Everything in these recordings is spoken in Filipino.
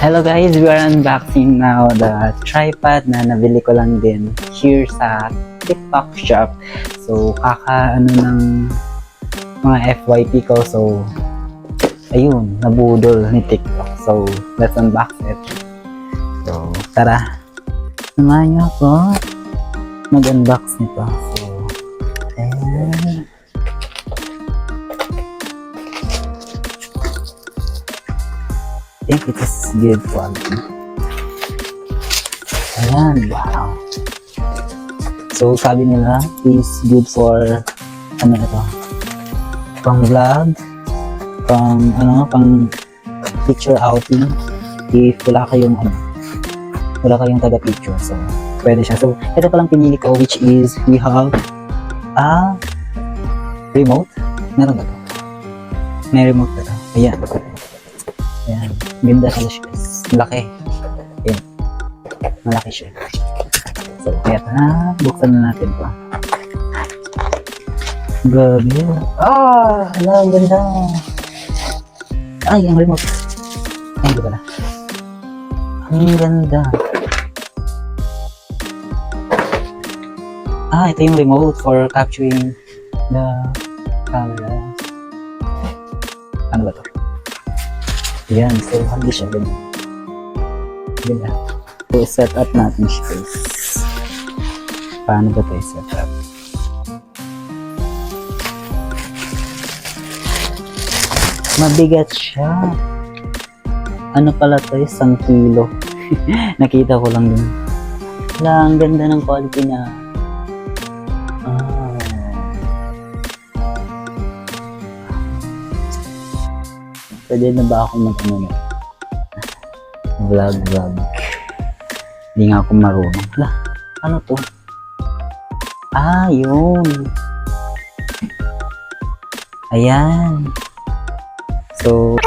Hello guys, we are unboxing now the tripod na nabili ko lang din here sa TikTok shop. So, ano ng mga FYP ko. So, ayun, nabudol ni TikTok. So, let's unbox it. So, tara. Samahan niyo ako mag-unbox nito. So, ayan. I think it is good quality. Ayan, wow. So, sabi nila, is good for, ano ito, pang vlog, pang picture outing, if wala kayong, wala kayong taga-picture. So, pwede siya. So, ito palang pinili ko, which is, we have a remote. Meron ba ito? May remote ito. Ayan. Ayan. Ganda pala siya. Malaki. Ayan. Malaki siya. So, eto na. Buksan na natin ito. Grabe. Hala, ang ganda. Ay, ang remote. Ay, hindi pala. Ang ganda. Ito yung remote for capturing the camera. Ano ba ito? Yan, so hindi siya ganyan. Ganyan. So, set up natin siya guys. Paano ba ito i-set up? Mabigat siya. Ano pala ito? 1 kilo. Nakita ko lang dun. Wala, ang ganda ng quality niya. Pwede na ba ako vlog? Hindi nga ako marunong. Wala, ano to? Yun. Ayan. So,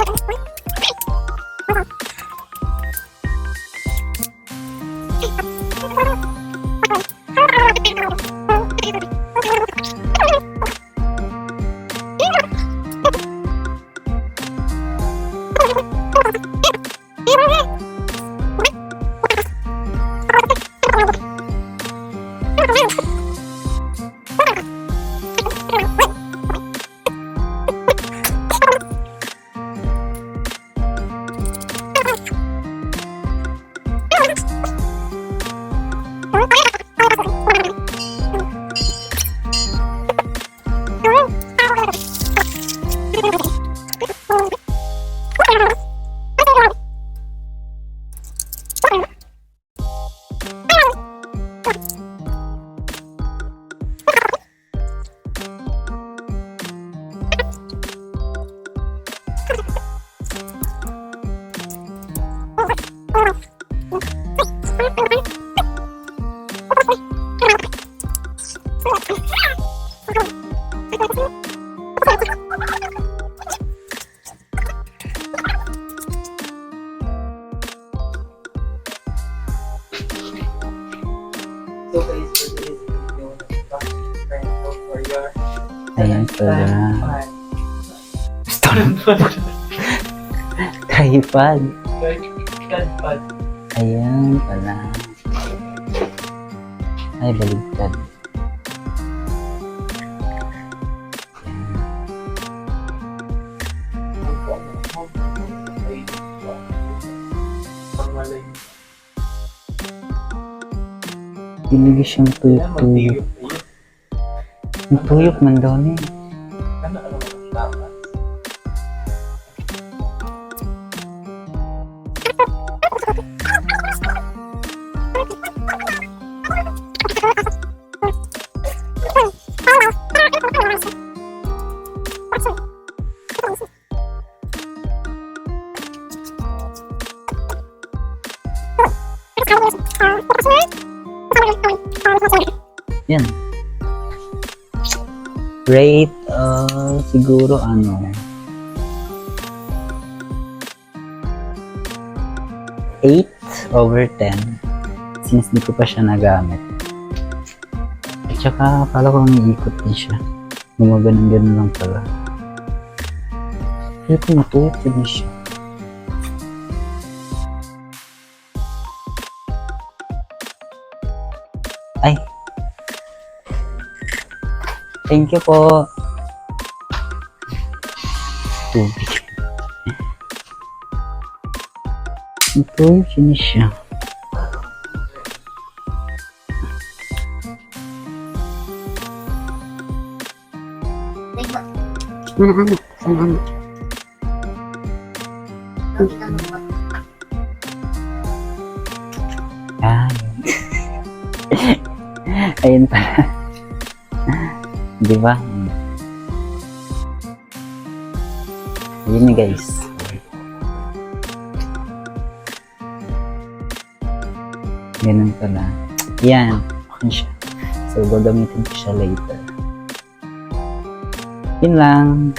ayan pala. Tripod. Ayan pala. Ay, baligtad. Diligi siyang tuyok-tuyok. Ang tuyok man daw niya. Yan. Rate, siguro 8/10 since di ko pa siya nagamit. At saka akala ko umiikot din siya. Gumaganon-ganon lang pala. Pero kung matuyot din siya. Ay. Thank you po. Tubig. Ito, finish siya. Mana anak, sama anak. Ah. Ayun pala. Di ba? Ayun guys. Ganun pala. Yan. Okay siya. So, gagamitin ko siya later. Yun lang.